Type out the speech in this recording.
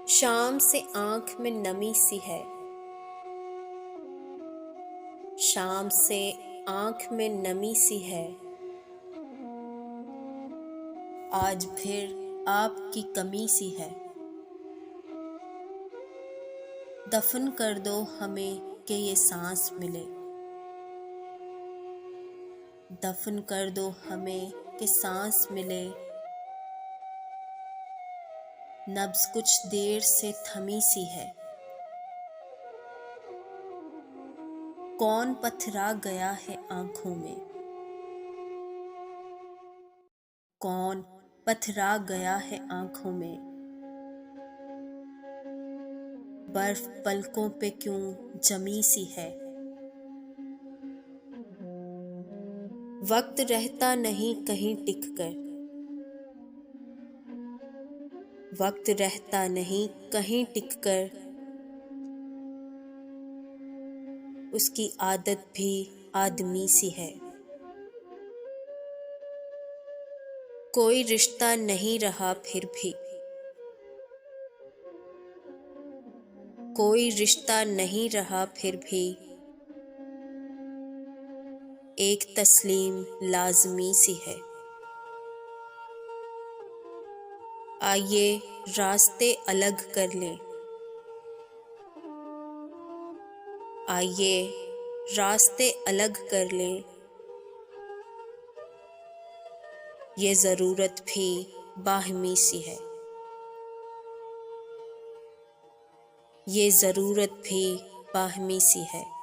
शाम से आँख में नमी सी है। शाम से आँख में नमी सी है। आज फिर आपकी कमी सी है। दफन कर दो हमें कि ये सांस मिले। दफन कर दो हमें कि सांस मिले। नब्ज़ कुछ देर से थमी सी है। कौन पथरा गया है आँखों में। कौन पथरा गया है आँखों में। बर्फ पलकों पे क्यों जमी सी है। वक्त रहता नहीं कहीं टिक कर। वक्त रहता नहीं कहीं टिक कर। उसकी आदत भी आदमी सी है। कोई रिश्ता नहीं रहा फिर भी। कोई रिश्ता नहीं रहा फिर भी। एक तस्लीम लाज़मी सी है। आइए रास्ते अलग कर लें। आइए रास्ते अलग कर लें। ये ज़रूरत भी बाहमी सी है। ये ज़रूरत भी बाहमी सी है।